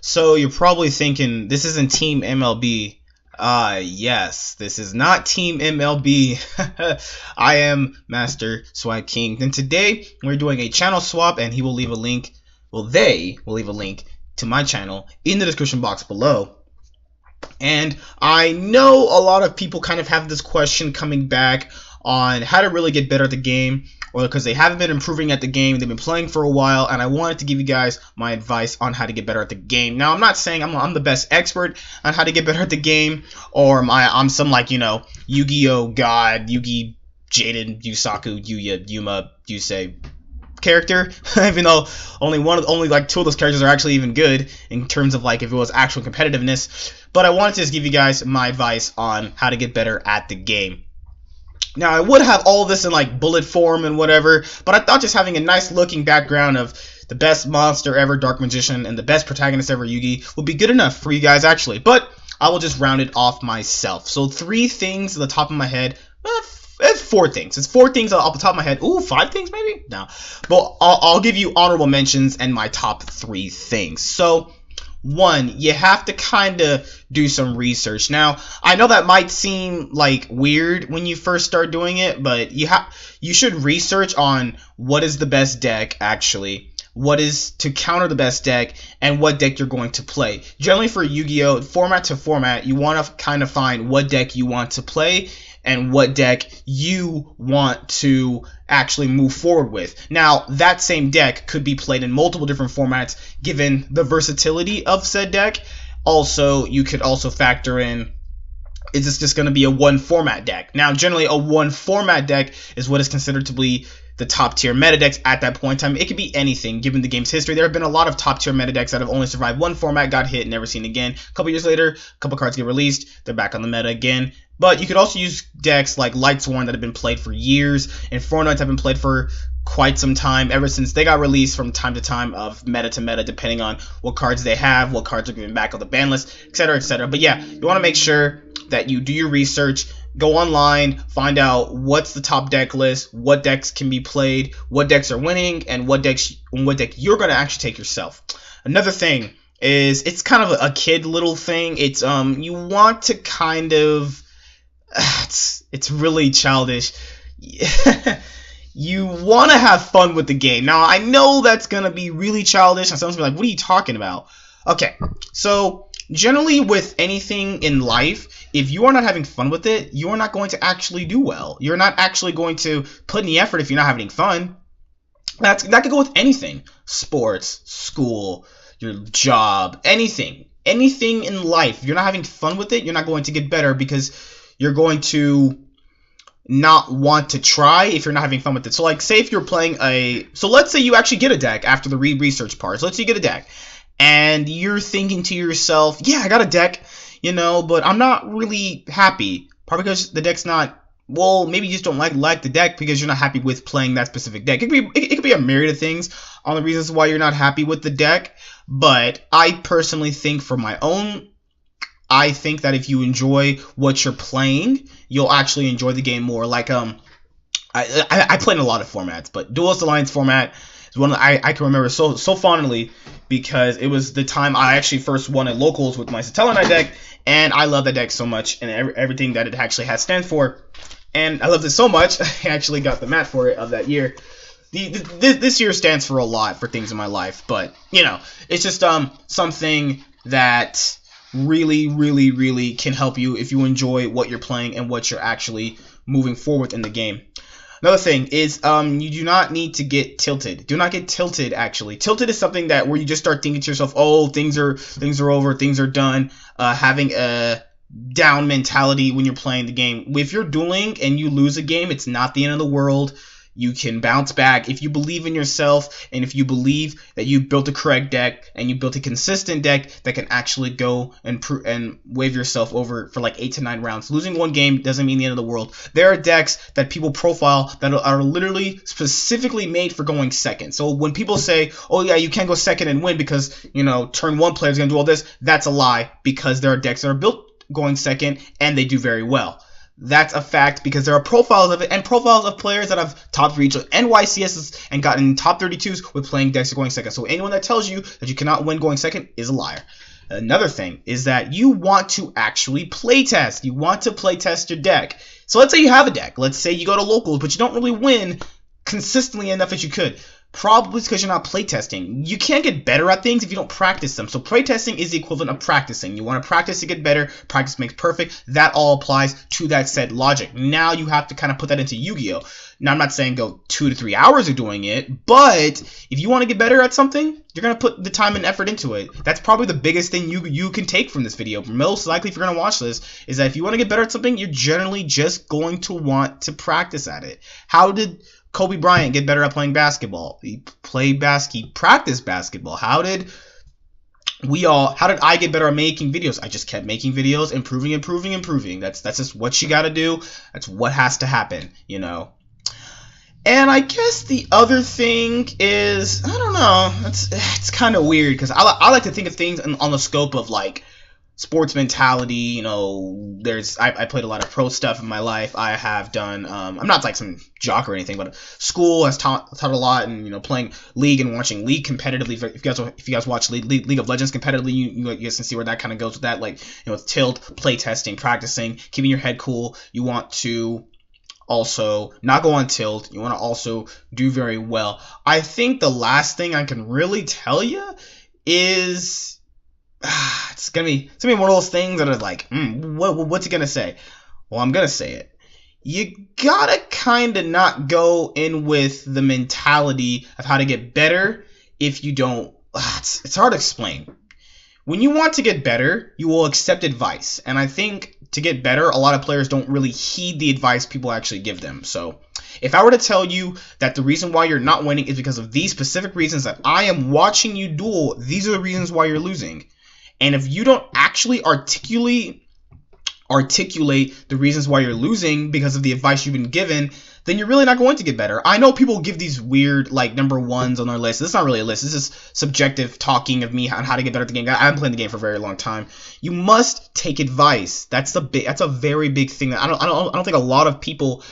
So you're probably thinking, this isn't Team MLB. Yes, this is not Team MLB. I am MasterSwagKing. And today we're doing a channel swap, and he will leave a link. Well, they will leave a link to my channel in the description box below. And I know a lot of people kind of have this question coming back on how to really get better at the game, or because they haven't been improving at the game, they've been playing for a while, and I wanted to give you guys my advice on how to get better at the game. Now, I'm not saying I'm the best expert on how to get better at the game, or I'm some, like, you know, Yu-Gi-Oh god, Yugi, Jaden, Yusaku, Yuya, Yuma, Yusei character, even though only like two of those characters are actually even good in terms of, like, if it was actual competitiveness. But I wanted to just give you guys my advice on how to get better at the game. Now, I would have all this in, like, bullet form and whatever, but I thought just having a nice looking background of the best monster ever, Dark Magician, and the best protagonist ever, Yugi, would be good enough for you guys, actually. But I will just round it off myself. So 3 things at the top of my head. It's 4 things. It's 4 things off the top of my head. Ooh, 5 things maybe? No. But I'll give you honorable mentions and my top 3 things. So 1, you have to kind of do some research. Now, I know that might seem like weird when you first start doing it, but you should research on what is the best deck, actually, what is to counter the best deck, and what deck you're going to play. Generally for Yu-Gi-Oh, format to format, you want to kind of find what deck you want to play and what deck you want to actually move forward with. Now, that same deck could be played in multiple different formats given the versatility of said deck. Also, you could also factor in, is this just going to be a one format deck? Now, generally a one format deck is what is considered to be the top tier meta decks at that point in time. It could be anything given the game's history. There have been a lot of top tier meta decks that have only survived one format, got hit, never seen again. A couple years later, a couple cards get released, they're back on the meta again. But you could also use decks like Lightsworn that have been played for years, and Four Knights have been played for quite some time, ever since they got released from time to time, of meta to meta, depending on what cards they have, what cards are given back on the ban list, etc., etc. But yeah, you want to make sure that you do your research, go online, find out what's the top deck list, what decks can be played, what decks are winning, and what deck you're going to actually take yourself. Another thing is, it's kind of a kid little thing. It's you want to kind of it's really childish. You want to have fun with the game. Now, I know that's going to be really childish, and someone's going to be like, what are you talking about? Okay, so generally with anything in life, if you are not having fun with it, you are not going to actually do well. You're not actually going to put in the effort if you're not having fun. That could go with anything. Sports, school, your job, anything. Anything in life. If you're not having fun with it, you're not going to get better, because you're going to not want to try if you're not having fun with it. So, like, say if you're playing so let's say you actually get a deck after the research part. So let's say you get a deck, and you're thinking to yourself, yeah, I got a deck, you know, but I'm not really happy. Probably because the deck's not, well, maybe you just don't like the deck because you're not happy with playing that specific deck. It could be a myriad of things on the reasons why you're not happy with the deck. But I personally think, for my own, I think that if you enjoy what you're playing, you'll actually enjoy the game more. Like, I played in a lot of formats, but Duelist Alliance format is one that I can remember so fondly, because it was the time I actually first won at locals with my Satellarknight deck, and I love that deck so much, and everything that it actually has stands for. And I loved it so much, I actually got the mat for it of that year. This year stands for a lot for things in my life, but, you know, it's just something that really can help you if you enjoy what you're playing and what you're actually moving forward in the game. Another thing is, you do not need to get tilted. Do not get tilted, actually. Tilted is something that where you just start thinking to yourself, oh, things are over, things are done, having a down mentality when you're playing the game. If you're dueling and you lose a game, it's not the end of the world. You can bounce back if you believe in yourself, and if you believe that you built a correct deck and you built a consistent deck that can actually go and wave yourself over for like 8 to 9 rounds. Losing one game doesn't mean the end of the world. There are decks that people profile that are literally specifically made for going second. So when people say, oh yeah, you can't go second and win because, you know, turn 1 player is going to do all this, that's a lie, because there are decks that are built going second and they do very well. That's a fact because there are profiles of it and profiles of players that have top reached NYCSs and gotten top 32s with playing decks going second. So anyone that tells you that you cannot win going second is a liar. Another thing is that you want to actually playtest. You want to playtest your deck. So let's say you have a deck. Let's say you go to locals, but you don't really win consistently enough as you could. Probably because you're not playtesting. You can't get better at things if you don't practice them. So playtesting is the equivalent of practicing. You want to practice to get better. Practice makes perfect. That all applies to that said logic. Now you have to kind of put that into Yu-Gi-Oh! Now I'm not saying go 2 to 3 hours of doing it, but if you want to get better at something, you're going to put the time and effort into it. That's probably the biggest thing you can take from this video. Most likely if you're going to watch this, is that if you want to get better at something, you're generally just going to want to practice at it. How did Kobe Bryant get better at playing basketball? He practiced basketball. How did I get better at making videos? I just kept making videos, improving. That's just what you got to do. That's what has to happen, you know. And I guess the other thing is, I don't know, it's kind of weird because I like to think of things on the scope of like sports mentality. You know, I played a lot of pro stuff in my life. I have done I'm not like some jock or anything, but school has taught a lot, and you know, playing League and watching League competitively. If you guys watch League of Legends competitively, you guys can see where that kind of goes with that. Like, you know, tilt, play testing, practicing, keeping your head cool. You want to also not go on tilt. You want to also do very well. I think the last thing I can really tell you is it's gonna be one of those things that are like, what's it gonna say? Well, I'm gonna say it. You gotta kind of not go in with the mentality of how to get better if you don't. It's hard to explain. When you want to get better, you will accept advice. And I think to get better, a lot of players don't really heed the advice people actually give them. So if I were to tell you that the reason why you're not winning is because of these specific reasons that I am watching you duel, these are the reasons why you're losing. And if you don't actually articulate the reasons why you're losing because of the advice you've been given, then you're really not going to get better. I know people give these weird like number ones on their list. This is not really a list. This is subjective talking of me on how to get better at the game. I haven't played the game for a very long time. You must take advice. That's a very big thing that I don't think a lot of people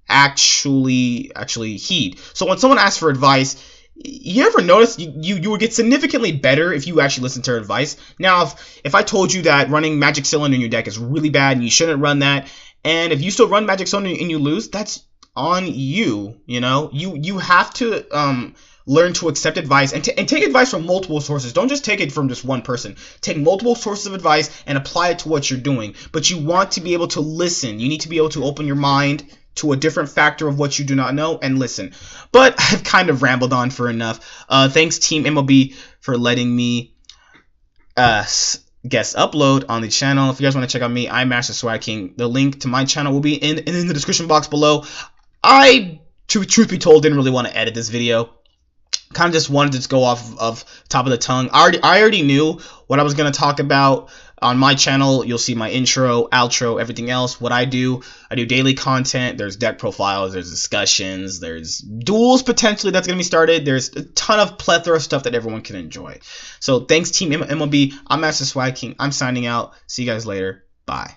actually heed. So when someone asks for advice, you ever notice you would get significantly better if you actually listen to her advice? Now, if I told you that running Magic Cylinder in your deck is really bad and you shouldn't run that, and if you still run Magic Cylinder and you lose, that's on you. You know, you have to learn to accept advice and take advice from multiple sources. Don't just take it from just one person. Take multiple sources of advice and apply it to what you're doing. But you want to be able to listen. You need to be able to open your mind to a different factor of what you do not know and listen. But I've kind of rambled on for enough. Thanks Team MLB for letting me guest upload on the channel. If you guys want to check out me, I'm MasterSwagKing. The link to my channel will be in the description box below. I, truth be told, didn't really want to edit this video. Kind of just wanted to go off of top of the tongue. I already knew what I was going to talk about. On my channel, you'll see my intro, outro, everything else. What I do daily content. There's deck profiles, there's discussions, there's duels potentially that's going to be started. There's a ton of plethora of stuff that everyone can enjoy. So thanks Team MLB. I'm MasterSwagKing. I'm signing out. See you guys later. Bye.